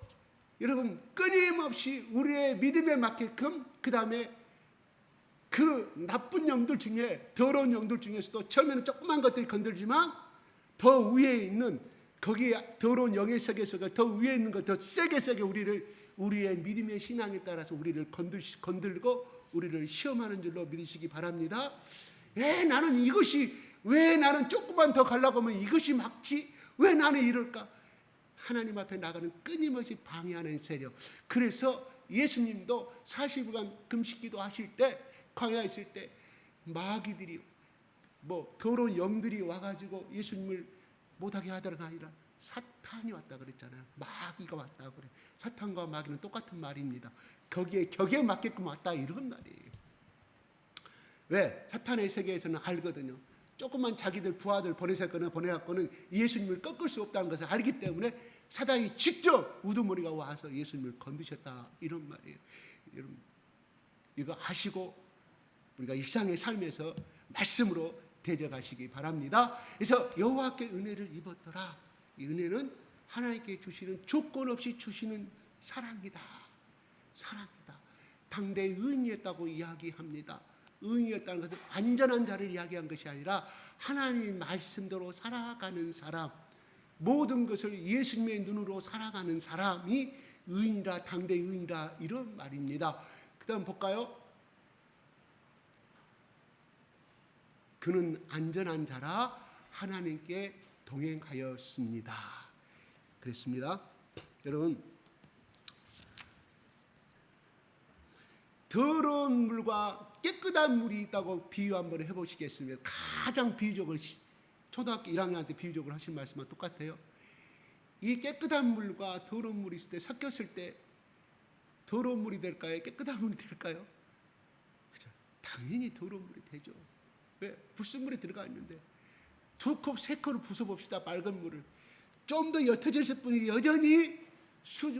여러분 끊임없이 우리의 믿음에 맞게끔 그 다음에 그 나쁜 영들 중에 더러운 영들 중에서도 처음에는 조그만 것들이 건들지만 더 위에 있는 거기에 더러운 영의 세계에서 더 위에 있는 것 더 세게 우리의 믿음의 신앙에 따라서 우리를 건들고 우리를 시험하는 줄로 믿으시기 바랍니다. 왜 나는 조금만 더 가려고 하면 이것이 막지? 왜 나는 이럴까? 하나님 앞에 나가는 끊임없이 방해하는 세력. 그래서 예수님도 40일간 금식기도 하실 때 광야에 있을 때 마귀들이 더러운 영들이 와가지고 예수님을 못하게 하더라가 아니라 사탄이 왔다 그랬잖아요. 마귀가 왔다 그래. 사탄과 마귀는 똑같은 말입니다. 격에 맞게끔 왔다 이런 말이에요. 왜? 사탄의 세계에서는 알거든요. 조금만 자기들 부하들 보내갖고는 예수님을 꺾을 수 없다는 것을 알기 때문에 사단이 직접 우두머리가 와서 예수님을 건드셨다, 이런 말이에요. 여러분, 이거 아시고 우리가 일상의 삶에서 말씀으로 대적하시기 바랍니다. 그래서 여호와께 은혜를 입었더라. 이 은혜는 하나님께 주시는, 조건 없이 주시는 사랑이다. 사랑이다. 당대의 의인이었다고 이야기합니다. 의인이었다는 것은 안전한 자를 이야기한 것이 아니라 하나님 말씀대로 살아가는 사람, 모든 것을 예수님의 눈으로 살아가는 사람이 의인이라, 당대의 의인이라, 이런 말입니다. 그 다음 볼까요? 그는 안전한 자라 하나님께 동행하였습니다. 그랬습니다. 여러분, 더러운 물과 깨끗한 물이 있다고 비유 한번 해보시겠습니다. 가장 비유적으로 초등학교 1학년한테 비유적으로 하신 말씀과 똑같아요. 이 깨끗한 물과 더러운 물이 있을 때, 섞였을 때 더러운 물이 될까요? 깨끗한 물이 될까요? 그죠? 당연히 더러운 물이 되죠. 왜? 불순물이 들어가 있는데. 2컵, 3컵을 부숴봅시다. 맑은 물을. 좀 더 옅어졌을 뿐이 여전히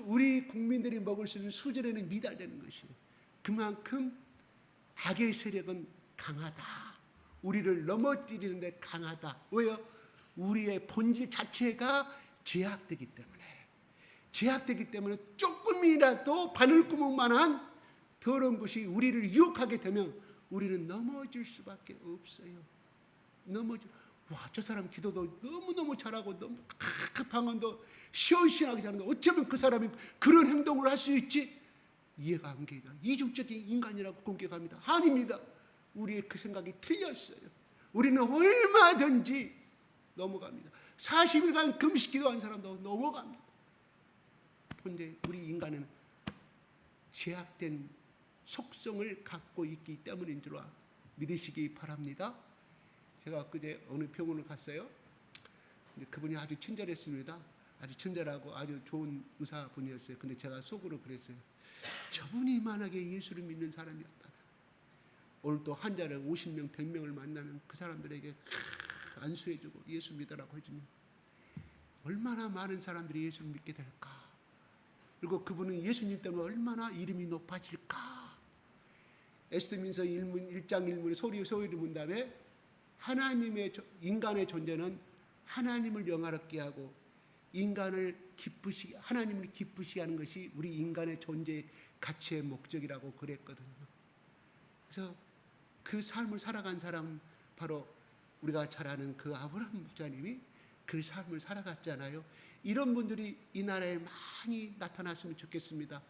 우리 국민들이 먹을 수 있는 수준에는 미달되는 것이에요. 그만큼 악의 세력은 강하다. 우리를 넘어뜨리는데 강하다. 왜요? 우리의 본질 자체가 제약되기 때문에. 제약되기 때문에 조금이라도 바늘구멍만한 더러운 것이 우리를 유혹하게 되면 우리는 넘어질 수밖에 없어요. 와, 저 사람 기도도 너무너무 잘하고 너무 방언도 시원시원하게 잘하는데 어쩌면 그 사람이 그런 행동을 할 수 있지? 이해가 안 가요. 이중적인 인간이라고 공격합니다. 아닙니다. 우리의 그 생각이 틀렸어요. 우리는 얼마든지 넘어갑니다. 40일간 금식 기도한 사람도 넘어갑니다. 그런데 우리 인간은 제약된 속성을 갖고 있기 때문인 줄 믿으시기 바랍니다. 제가 그제 어느 병원을 갔어요. 근데 그분이 아주 친절했습니다. 아주 친절하고 아주 좋은 의사분이었어요. 근데 제가 속으로 그랬어요. 저분이 만약에 예수를 믿는 사람이었다면 오늘 또 환자를 50명, 100명을 만나는 그 사람들에게 안수해주고 예수 믿으라고 해주면 얼마나 많은 사람들이 예수를 믿게 될까. 그리고 그분은 예수님 때문에 얼마나 이름이 높아질까. 에스더민서 1장 1문에 소위 문답에 하나님의, 인간의 존재는 하나님을 영화롭게 하고 하나님을 기쁘시게 하는 것이 우리 인간의 존재의 가치의 목적이라고 그랬거든요. 그래서 그 삶을 살아간 사람은 바로 우리가 잘 아는 그 아브라함 목사님이 그 삶을 살아갔잖아요. 이런 분들이 이 나라에 많이 나타났으면 좋겠습니다.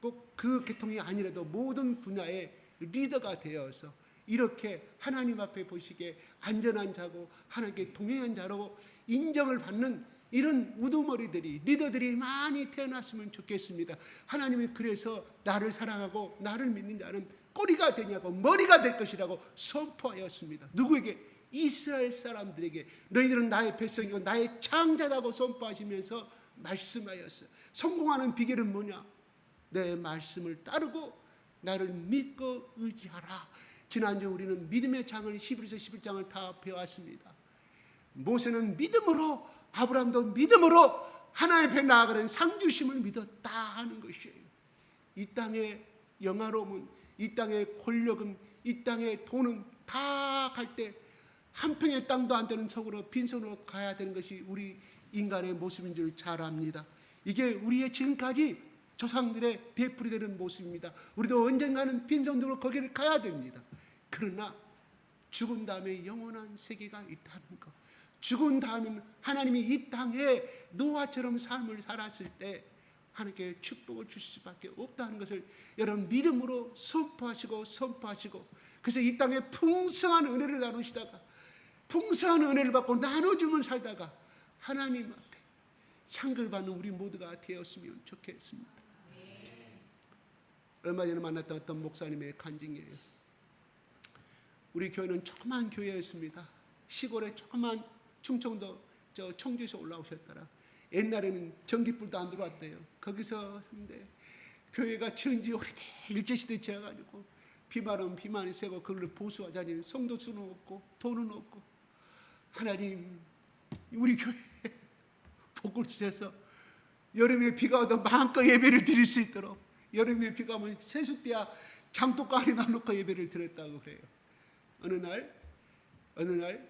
꼭 그 계통이 아니라도 모든 분야의 리더가 되어서 이렇게 하나님 앞에 보시기에 안전한 자고 하나님께 동행한 자로 인정을 받는 이런 우두머리들이, 리더들이 많이 태어났으면 좋겠습니다. 하나님이 그래서 나를 사랑하고 나를 믿는 자는 꼬리가 되냐고 머리가 될 것이라고 선포하였습니다. 누구에게? 이스라엘 사람들에게. 너희들은 나의 백성이고 나의 창자다고 선포하시면서 말씀하였어요. 성공하는 비결은 뭐냐? 내 말씀을 따르고 나를 믿고 의지하라. 지난주 우리는 믿음의 장을, 히브리서 11장을 다 배웠습니다. 모세는 믿음으로, 아브라함도 믿음으로 하나님 앞에 나아가는 상주심을 믿었다 하는 것이에요. 이 땅의 영화로움은, 이 땅의 권력은, 이 땅의 돈은 다 갈 때 한 평의 땅도 안 되는 속으로 빈손으로 가야 되는 것이 우리 인간의 모습인 줄 잘 압니다. 이게 우리의 지금까지 조상들의 되풀이되는 모습입니다. 우리도 언젠가는 빈손으로 거기를 가야 됩니다. 그러나 죽은 다음에 영원한 세계가 있다는 것, 죽은 다음에 하나님이 이 땅에 노아처럼 삶을 살았을 때 하나님께 축복을 주실 수밖에 없다는 것을 여러분 믿음으로 선포하시고 그래서 이 땅에 풍성한 은혜를 나누시다가 풍성한 은혜를 받고 나눠주면 살다가 하나님 앞에 상을 받는 우리 모두가 되었으면 좋겠습니다. 얼마 전에 만났던 어떤 목사님의 간증이에요. 우리 교회는 조그만 교회였습니다. 시골에 조그만 충청도 청주에서 올라오셨더라. 옛날에는 전기불도 안 들어왔대요. 거기서 근데 교회가 지은 지 오래돼 일제시대 지어가지고 비만 오면 비만이 세고 그걸 보수하자니 성도 수는 없고 돈은 없고 하나님 우리 교회에 복을 주셔서 여름에 비가 와도 마음껏 예배를 드릴 수 있도록, 여름에 비가 오면 세숫대야 장독가 안에 놔놓고 예배를 드렸다고 그래요. 어느 날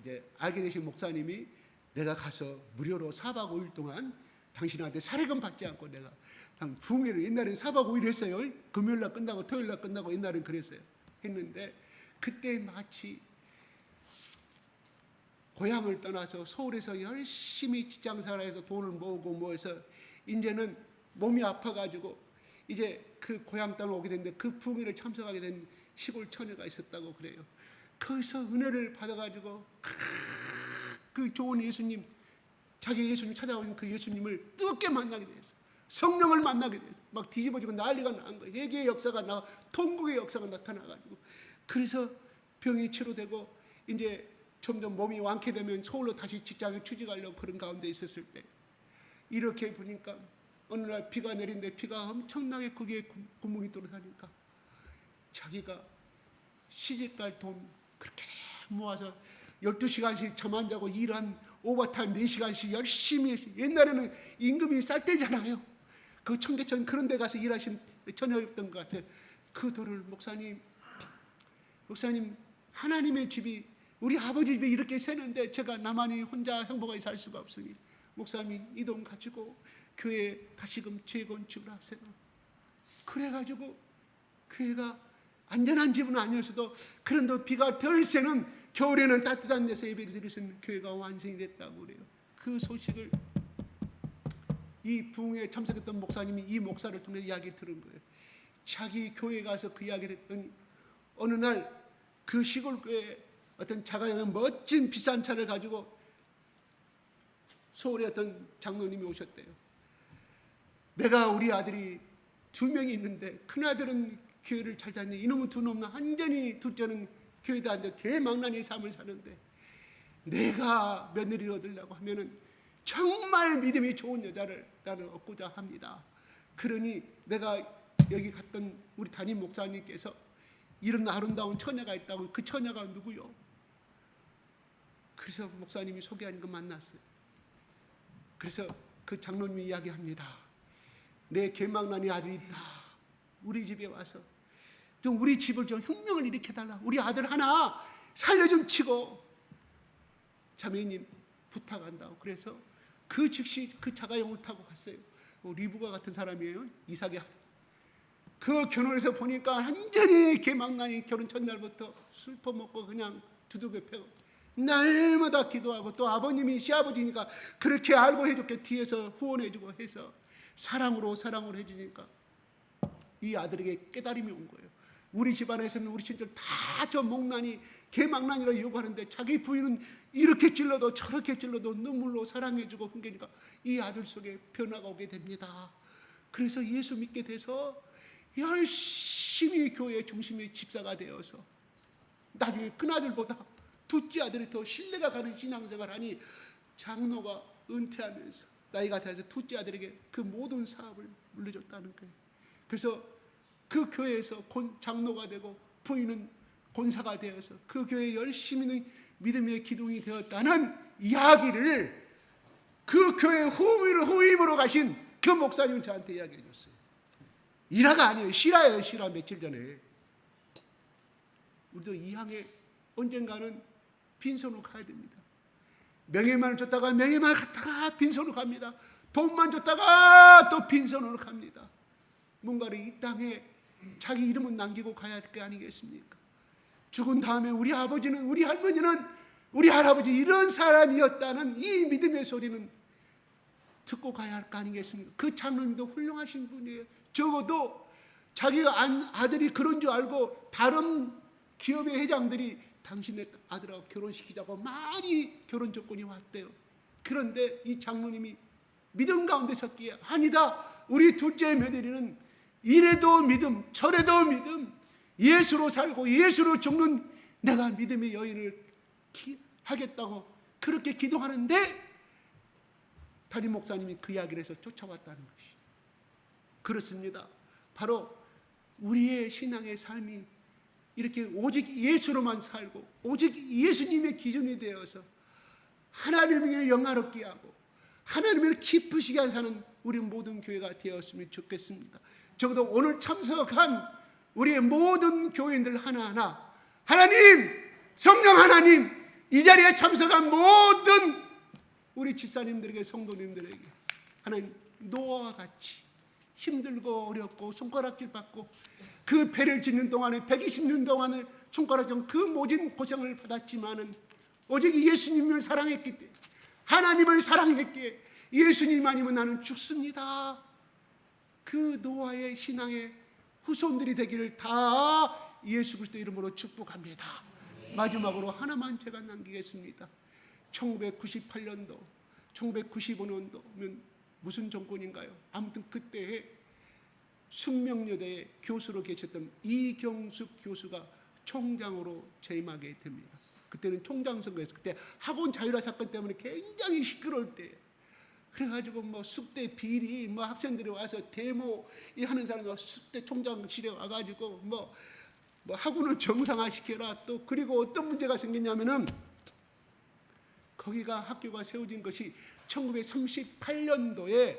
이제 알게 되신 목사님이 내가 가서 무료로 4박 5일 동안 당신한테 사례금 받지 않고 내가 부흥회를 옛날엔 4박 5일 했어요. 금요일날 끝나고 토요일날 끝나고 옛날엔 그랬어요. 했는데 그때 마치 고향을 떠나서 서울에서 열심히 직장생활해서 돈을 모으고 모여서 이제는 몸이 아파가지고 이제 그 고향 땅에 오게 됐는데 그 부흥회를 참석하게 된 시골 처녀가 있었다고 그래요. 거기서 은혜를 받아가지고 그 좋은 예수님, 자기 예수님 찾아오는 그 예수님을 뜨겁게 만나게 됐어요. 성령을 만나게 됐어요. 막 뒤집어지고 난리가 난 거예요. 회개의 역사가 나, 통곡의 역사가 나타나가지고 그래서 병이 치료되고 이제 점점 몸이 완쾌되면 서울로 다시 직장에 취직하려고 그런 가운데 있었을 때 이렇게 보니까 어느 날 비가 내린데 비가 엄청나게 거기에 구멍이 뚫어다니까 자기가 시집갈 돈 그렇게 모아서 12시간씩 잠 안 자고 일한 오버타임 4시간씩 열심히 했어요. 옛날에는 임금이 쌀 때잖아요. 그 청계천 그런 데 가서 일하신 처녀였던 것 같아요. 그 돈을 목사님 하나님의 집이 우리 아버지 집이 이렇게 세는데 제가 나만이 혼자 행복하게 살 수가 없으니 목사님이 이 돈 가지고 교회 다시금 재건축을 하세요. 그래가지고 교회가 안전한 집은 아니었어도 그런데 비가 별새는 겨울에는 따뜻한 데서 예배를 드릴 수 있는 교회가 완성이 됐다고 그래요. 그 소식을 이 부흥회에 참석했던 목사님이 이 목사를 통해 이야기를 들은 거예요. 자기 교회에 가서 그 이야기를 했더니 어느 날 그 시골 교회에 어떤 자가용의 멋진 비싼 차를 가지고 서울에 어떤 장로님이 오셨대요. 내가 우리 아들이 2명이 있는데 큰아들은 교회를 잘 다니는데 이놈은 두 놈은 완전히 둘째는 교회도 안 돼 대망나니 삶을 사는데 내가 며느리를 얻으려고 하면은 정말 믿음이 좋은 여자를 나는 얻고자 합니다. 그러니 내가 여기 갔던 우리 담임 목사님께서 이런 아름다운 처녀가 있다고 그 처녀가 누구요? 그래서 목사님이 소개하는 거 만났어요. 그래서 그 장로님이 이야기합니다. 내 개망나니 아들이 있다. 우리 집에 와서 좀 우리 집을 좀 혁명을 일으켜달라. 우리 아들 하나 살려 좀 치고 자매님 부탁한다고. 그래서 그 즉시 그 자가용을 타고 갔어요. 리브가 같은 사람이에요. 이삭이. 그 결혼해서 보니까 완전히 개망나니 결혼 첫날부터 술 퍼먹고 그냥 두둑에 패고 날마다 기도하고 또 아버님이 시아버지니까 그렇게 알고 해줬게 뒤에서 후원해주고 해서 사랑으로 해주니까 이 아들에게 깨달음이 온 거예요. 우리 집안에서는 우리 친척 다 저 목난이 개망난이라고 요구하는데 자기 부인은 이렇게 찔러도 저렇게 찔러도 눈물로 사랑해주고 흥겨니까 이 아들 속에 변화가 오게 됩니다. 그래서 예수 믿게 돼서 열심히 교회 중심의 집사가 되어서 나중에 큰아들보다 둘째 아들이 더 신뢰가 가는 신앙생활을 하니 장로가 은퇴하면서 나이가 돼서 둘째 아들에게 그 모든 사업을 물려줬다는 거예요. 그래서 그 교회에서 장로가 되고 부인은 권사가 되어서 그 교회에 열심히 믿음의 기둥이 되었다는 이야기를 그 교회 후임으로 가신 그 목사님이 저한테 이야기해 줬어요. 일화가 아니에요. 실화예요. 실화. 며칠 전에 우리도 이 향에 언젠가는 빈손으로 가야 됩니다. 명예만을 줬다가 명예만 갖다가 빈손으로 갑니다. 돈만 줬다가 또 빈손으로 갑니다. 뭔가를 이 땅에 자기 이름은 남기고 가야 할 게 아니겠습니까? 죽은 다음에 우리 아버지는 우리 할머니는 우리 할아버지 이런 사람이었다는 이 믿음의 소리는 듣고 가야 할 거 아니겠습니까? 그 장로님도 훌륭하신 분이에요. 적어도 자기 아들이 그런 줄 알고 다른 기업의 회장들이 당신의 아들하고 결혼시키자고 많이 결혼 조건이 왔대요. 그런데 이 장로님이 믿음 가운데 섰기에 아니다. 우리 둘째 며느리는 이래도 믿음 저래도 믿음 예수로 살고 예수로 죽는 내가 믿음의 여인을 하겠다고 그렇게 기도하는데 담임 목사님이 그 이야기를 해서 쫓아왔다는 것이 그렇습니다. 바로 우리의 신앙의 삶이 이렇게 오직 예수로만 살고 오직 예수님의 기준이 되어서 하나님을 영화롭게 하고 하나님을 기쁘시게 하는 사는 우리 모든 교회가 되었으면 좋겠습니다. 적어도 오늘 참석한 우리의 모든 교인들 하나하나, 하나님, 성령 하나님, 이 자리에 참석한 모든 우리 집사님들에게, 성도님들에게 하나님, 노아와 같이 힘들고 어렵고 손가락질 받고 그 배를 짓는 동안에 120년 동안에 손가락질 그 모진 고생을 받았지만은 오직 예수님을 사랑했기 때문에, 하나님을 사랑했기에 예수님 아니면 나는 죽습니다. 그 노아의 신앙의 후손들이 되기를 다 예수 그리스도 이름으로 축복합니다. 마지막으로 하나만 제가 남기겠습니다. 1998년도, 1995년도면 무슨 정권인가요? 아무튼 그때에 숙명여대의 교수로 계셨던 이경숙 교수가 총장으로 재임하게 됩니다. 그때는 총장 선거에서, 그때 학원 자율화 사건 때문에 굉장히 시끄러울 때예요. 그래가지고 뭐 숙대 비리, 뭐 학생들이 와서 데모 하는 사람이 숙대 총장실에 와가지고 뭐 학원을 정상화시켜라. 또 그리고 어떤 문제가 생겼냐면은 거기가 학교가 세워진 것이 1938년도에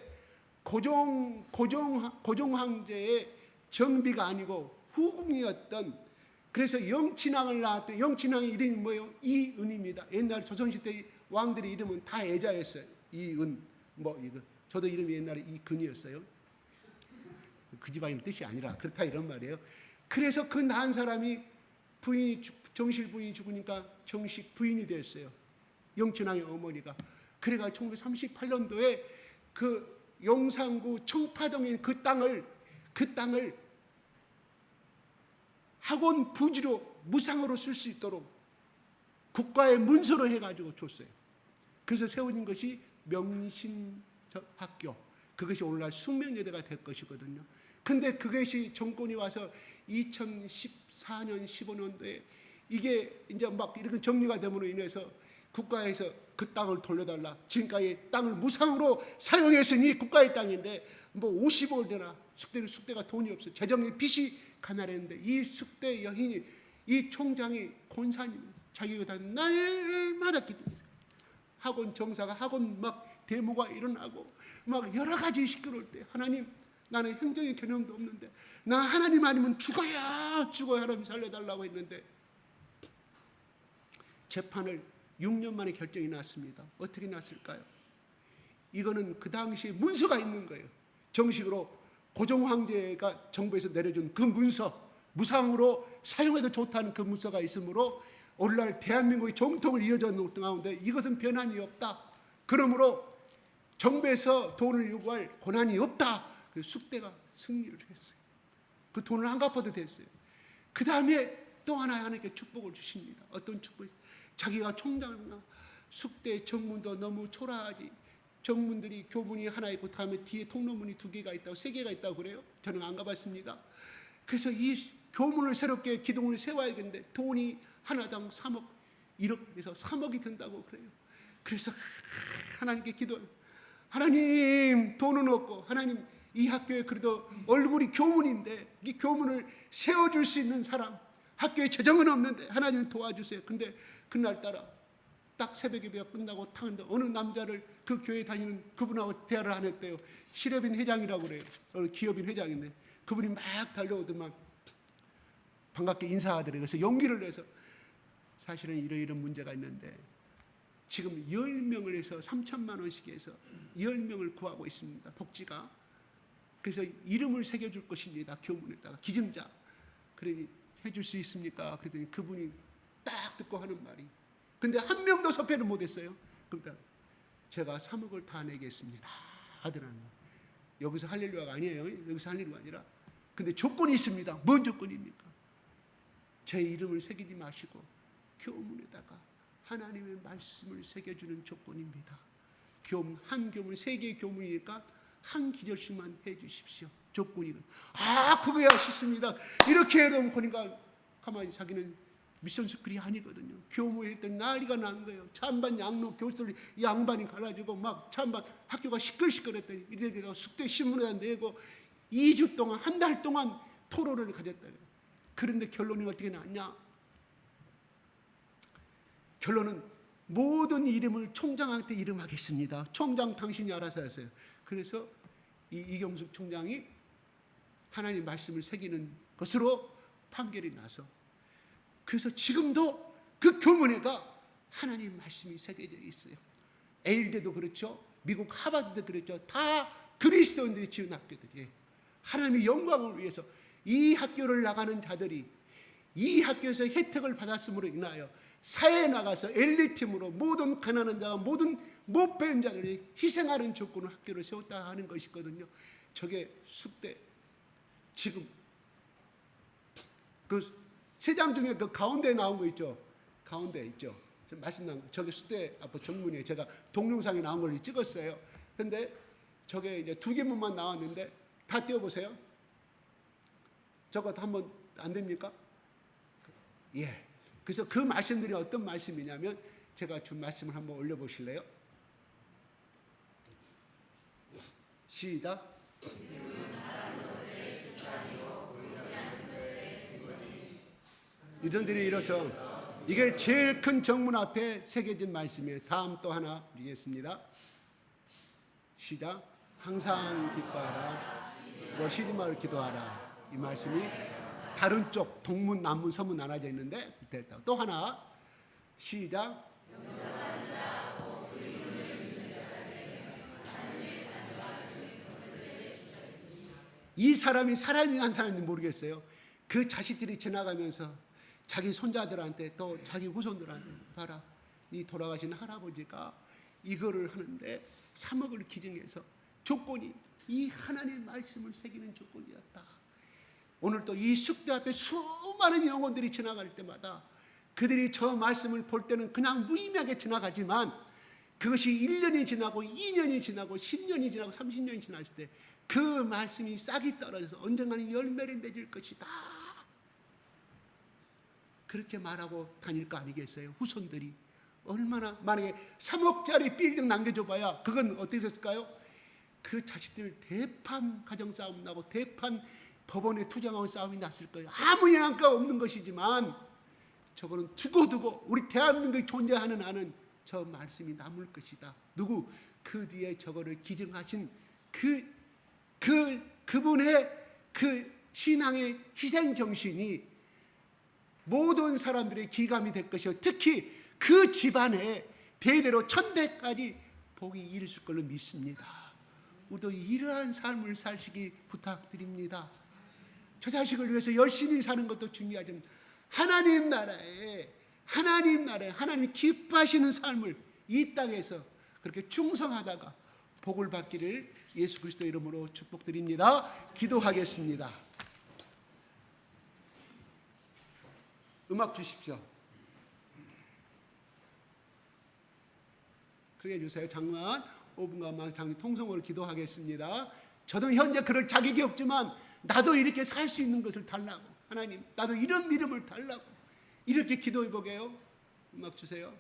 고종황제의 정비가 아니고 후궁이었던, 그래서 영친왕을 낳았던, 영친왕의 이름이 뭐예요? 이은입니다. 옛날 조선시대 왕들의 이름은 다 애자였어요. 이은, 이거 저도 이름이 옛날에 이근이었어요. 그 집안의 뜻이 아니라 그렇다 이런 말이에요. 그래서 그 낳은 사람이 정실 부인이 죽으니까 정식 부인이 됐어요. 영친왕의 어머니가. 그래가 1938년도에 그 용산구 청파동에 그 땅을 학원 부지로 무상으로 쓸 수 있도록 국가의 문서로 해가지고 줬어요. 그래서 세워진 것이 명신학교, 그것이 오늘날 숙명여대가 될 것이거든요. 근데 그것이 정권이 와서 2014년 15년도에 이게 이제 막 이렇게 정리가 됨으로 인해서 국가에서 그 땅을 돌려달라, 지금까지 땅을 무상으로 사용했으니 국가의 땅인데 50억을 내나, 숙대가 돈이 없어, 재정의 빚이 가난했는데 이 숙대 여인이, 이 총장이 권사님, 자기가 다 날마다 기도했어요. 학원 정사가, 학원 막 데모가 일어나고 막 여러 가지 시끄러울 때, 하나님, 나는 행정의 개념도 없는데 나 하나님 아니면 죽어야 하나님 살려달라고 했는데 재판을 6년 만에 결정이 났습니다. 어떻게 났을까요? 이거는 그 당시에 문서가 있는 거예요. 정식으로 고종황제가 정부에서 내려준 그 문서, 무상으로 사용해도 좋다는 그 문서가 있으므로 오늘날 대한민국의 정통을 이어졌는 가운데 이것은 변환이 없다. 그러므로 정부에서 돈을 요구할 권한이 없다. 그래서 숙대가 승리를 했어요. 그 돈을 안 갚아도 됐어요. 그 다음에 또 하나 하나님께 축복을 주십니다. 어떤 축복이? 자기가 총장이나 숙대 정문도 너무 초라하지. 정문들이 교문이 하나 있고 다음에 뒤에 통로문이 2개가 있다고, 3개가 있다고 그래요. 저는 안 가봤습니다. 그래서 이 교문을 새롭게 기둥을 세워야겠는데 돈이 하나당 3억, 1억에서 3억이 든다고 그래요. 그래서 하나님께 기도해요. 하나님, 돈은 없고, 하나님, 이 학교에 그래도 얼굴이 교문인데 이 교문을 세워줄 수 있는 사람, 학교에 재정은 없는데 하나님 도와주세요. 근데 그날따라 딱 새벽 예배가 끝나고 타는데 어느 남자를, 그 교회 다니는 그분하고 대화를 안 했대요. 실업인 회장이라고 그래요. 기업인 회장인데 그분이 막 달려오더만 반갑게 인사하더래요. 그래서 용기를 내서 사실은 이런 문제가 있는데 지금 10명을 해서 3천만 원씩 해서 10명을 구하고 있습니다. 복지가. 그래서 이름을 새겨줄 것입니다. 교문에다가 기증자. 그러니 해줄 수 있습니까? 그랬더니 그분이 딱 듣고 하는 말이, 근데 한 명도 섭외를 못했어요. 그러니까 제가 3억을 다 내겠습니다 하더라는 거예요. 여기서 할렐루야가 아니에요. 여기서 할렐루야가 아니라, 근데 조건이 있습니다. 뭔 조건입니까? 제 이름을 새기지 마시고 교문에다가 하나님의 말씀을 새겨주는 조건입니다. 한 교문, 3개의 교문이니까 한 기절씩만 해주십시오. 조건이. 그거야 싶습니다. 이렇게 해도 보니까 가만히 자기는 미션 스쿨이 아니거든요. 교무에 있던 난리가 난 거예요. 찬반 양로 교수들 양반이 갈라지고 막 찬반 학교가 시끌시끌했더니 이래서 숙대 신문에다 내고 2주 동안, 한 달 동안 토론을 가졌다. 그런데 결론이 어떻게 났냐? 결론은 모든 이름을 총장한테 이름하겠습니다. 총장 당신이 알아서 하세요. 그래서 이경숙 총장이 하나님 말씀을 새기는 것으로 판결이 나서, 그래서 지금도 그 교문회가 하나님 말씀이 새겨져 있어요. 에일대도 그렇죠. 미국 하버드도 그렇죠. 다 그리스도인들이 지은 학교들이에요. 하나님의 영광을 위해서 이 학교를 나가는 자들이 이 학교에서 혜택을 받았음으로 인하여 사회에 나가서 엘리트팀으로 모든 가난한 자와 모든 못 배운 자들이 희생하는 조건으로 학교를 세웠다 하는 것이거든요. 저게 숙대, 지금 그 세 장 중에 그 가운데 나온 거 있죠. 가운데 있죠. 맛있는 거. 저게 숙대 앞에 정문이에요. 제가 동영상에 나온 걸 찍었어요. 근데 저게 이제 두 개문만 나왔는데 다 띄워보세요. 저거 한번 안 됩니까? 예. 그래서 그 말씀들이 어떤 말씀이냐면 제가 준 말씀을 한번 올려보실래요? 시작. 유전들이 이뤄서 이게 제일 큰 정문 앞에 새겨진 말씀이에요. 다음 또 하나 드리겠습니다. 시작. 항상 기뻐하라. 뭐 쉬지 말고 기도하라. 이 말씀이 다른 쪽 동문, 남문, 서문 나눠져 있는데 됐다. 또 하나 시작. 이 사람이 살아있는 한 사람인지 모르겠어요. 그 자식들이 지나가면서 자기 손자들한테 또 자기 후손들한테 봐라, 이 돌아가신 할아버지가 이거를 하는데 3억을 기증해서 조건이 이 하나님의 말씀을 새기는 조건이었다. 오늘 또 이 숙대 앞에 수많은 영혼들이 지나갈 때마다 그들이 저 말씀을 볼 때는 그냥 무의미하게 지나가지만 그것이 1년이 지나고 2년이 지나고 10년이 지나고 30년이 지났을 때 그 말씀이 싹이 떨어져서 언젠가는 열매를 맺을 것이다. 그렇게 말하고 다닐 거 아니겠어요? 후손들이 얼마나, 만약에 3억짜리 빌딩 남겨줘봐야 그건 어떻게 됐을까요? 그 자식들 대판 가정싸움 나고 대판 법원에 투쟁하고 싸움이 났을 거예요. 아무 영향가 없는 것이지만 저거는 두고두고 우리 대한민국이 존재하는 한은 저 말씀이 남을 것이다. 누구? 그 뒤에 저거를 기증하신 그분의 그 신앙의 희생 정신이 모든 사람들의 기감이 될 것이요, 특히 그 집안에 대대로 천대까지 복이 이르실 걸로 믿습니다. 우리도 이러한 삶을 사시기 부탁드립니다. 저 자식을 위해서 열심히 사는 것도 중요하지만 하나님 나라에 하나님 기뻐하시는 삶을 이 땅에서 그렇게 충성하다가 복을 받기를 예수 그리스도 이름으로 축복드립니다. 기도하겠습니다. 음악 주십시오. 크게 주세요. 잠깐 5분간만 당신 통성으로 기도하겠습니다. 저는 현재 그럴 자격이 없지만 나도 이렇게 살 수 있는 것을 달라고, 하나님 나도 이런 믿음을 달라고 이렇게 기도해 보게요. 음악 주세요.